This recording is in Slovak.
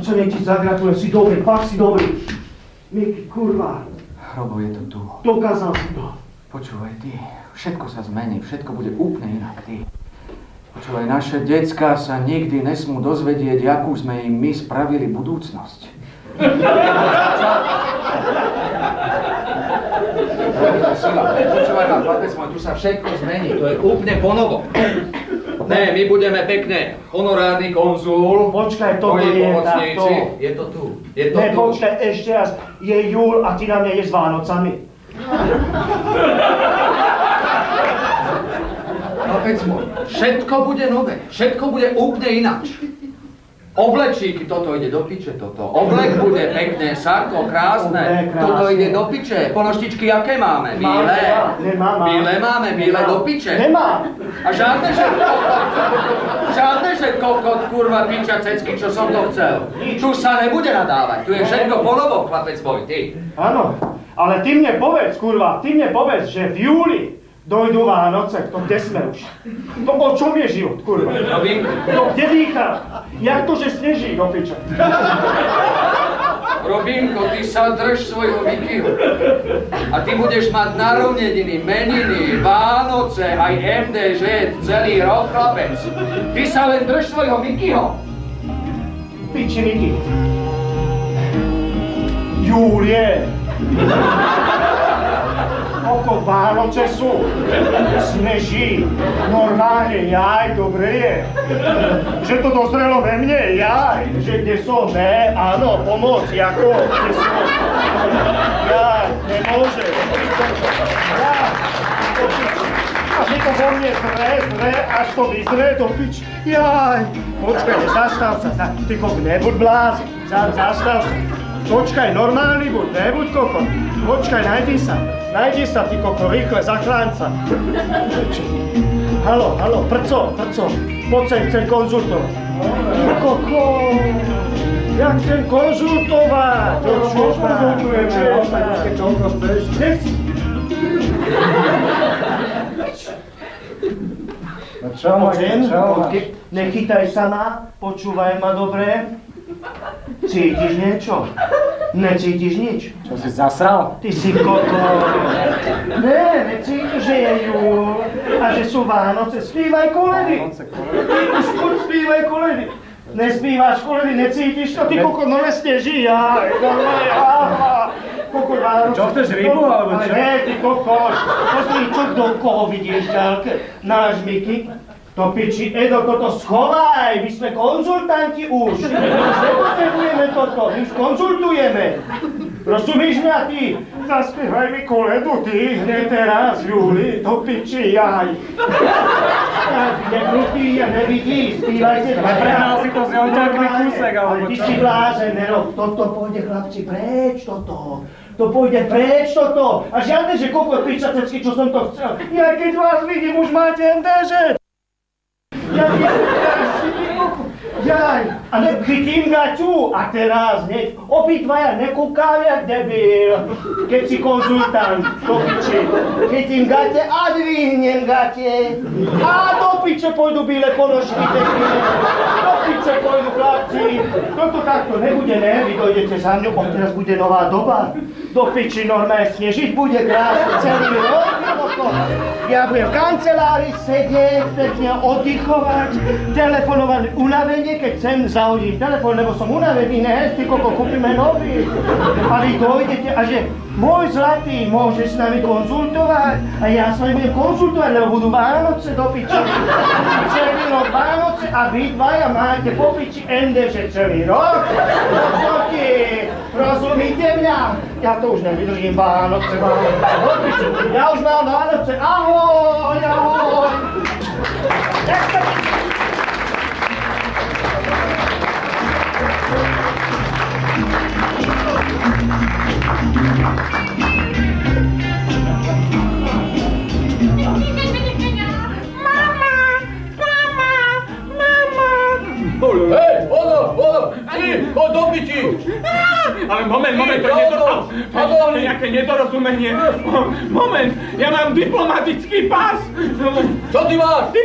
co nech ti zagratulujem, si dobrý, fakt si dobrý. Miky, kurva. Robo, je to tu. Dokázal si to. Počúvaj, ty, všetko sa zmení, všetko bude úplne inak, ty. Počúvaj, naše decká sa nikdy nesmú dozvedieť, akú sme im my spravili budúcnosť. Počúvaj ma, chlapec môj, tu sa všetko zmení, to je úplne ponovo. Ne, my budeme pekne honorárny konzul. Počkaj, toto je takto. Je to tu, je to tu. Ne, tu. počkaj, ešte raz, je júl a ty na mňa ješ s Vánocami. Chlapec môj, všetko bude nové, všetko bude úplne ináč. Oblečíky, toto ide do piče, toto. Oblek bude pekné, sako, krásne. Toto ide do piče. Ponoštičky, aké máme? Bílé. Nemám. Bílé máme, bílé do piče. Nemám. A žiadne, že kokot, kurva, piča, cecky, čo som to chcel. Tu sa nebude nadávať, tu je všetko ponovo, chlapec môj, ty. Áno, ale ty mne povedz, kurva, že v júli dojdú Vánoce, to kde sme už? To o čom je život, kurva? To kde dýcha? Jak to, že sneží, do piča? Robínko, ty sa drž svojho Mikyho. A ty budeš mať narodeniny, meniny, Vánoce, aj MDŽ, celý rok, chlapec. Ty sa len drž svojho Mikyho. Piči, Miky. Júl je. Oko Vánoce sú, sneží, normálne, jaj, dobre je. Že to dozrelo ve mne, jaj, že kde som, ne, áno, pomoc, ako, kde som. Jaj, nemôže. Jaj, a my to vo mne zre, až to vyzre do pič. Jaj, počkaj, zastav sa, ty kok, nebuď blázen, zastav sa. Počkaj, normálny buď, nebuď kokot. Počkaj, najdi sa, ty koko, rýchle, zachráň sa. Haló, prco, poď sem, chcem konzultovať. Koko, ja chcem konzultovať. Čo konzultujeme? Čo chceš? Nechci. Čo? Nechytaj sa ma, počúvaj ma dobre. Cítiš niečo? Necítiš nič? Čo si zasral? Ty si koko. Necítiš, že je júl a že sú Vánoce. Spívaj koledy. Skôr spívaj koledy. Nespívaš koledy, necítiš to? Ty koko, no nesneží, jaj. Koko, Vánoce. Čo chceš, rybu alebo čo? Ne, ty koko. Pozri, čo do koho vidíš ďalke. Náš Miky. To piči, Edo, toto schovaj, my sme konzultanti už. Už nepotrebujeme toto, my už konzultujeme. Rozumíš mňa, ty? Zaspievaj mi koledu, ty, hneď teraz, Júli, to piči, jaj. Nekrutý a nevidí, spívajte. Prehral si to z ňou kúsek, alebo čo? Ty si blázen, nerob, toto pôjde, chlapci, preč toto. To pôjde preč toto. A žiadne, že kokot piča cecky, čo som to chcel. Ja keď vás vidím, už máte MDŽ. Jaj, a chytím gaťu a teraz hneď obidvaja nekúkajú jak debil, keď si konzultant, do piči. Chytím gate a dvihnem gate a do piče pôjdu bíle ponožky pekne, do piče pôjdu chlapci. Toto takto nebude, ne, vy dojdete za mňou, bo teraz bude nová doba. Do piči normálne snežiť bude krásne celý rok. Ja budem v kancelárii sedieť, pekne oddychovať, telefonovať unavenie, keď chcem zahodím telefón, lebo som unavený, ne, ty koko, kúpime nový. A vy dojdete a že môj zlatý, môžeš s nami konzultovať a ja s vami budem konzultovať, lebo budú Vánoce do piči. Celý rok Vánoce a vy dvaja máte po piči MDŽ celý rok. Rozumíte mňa? Ja to už nevydržím, Vánoce. Ja už mám Vánoce, ahoj. Hej, ono, ty, do piči! Ale moment, to je nejaké nedorozumenie. Moment, ja mám diplomatický pás. Čo ty máš?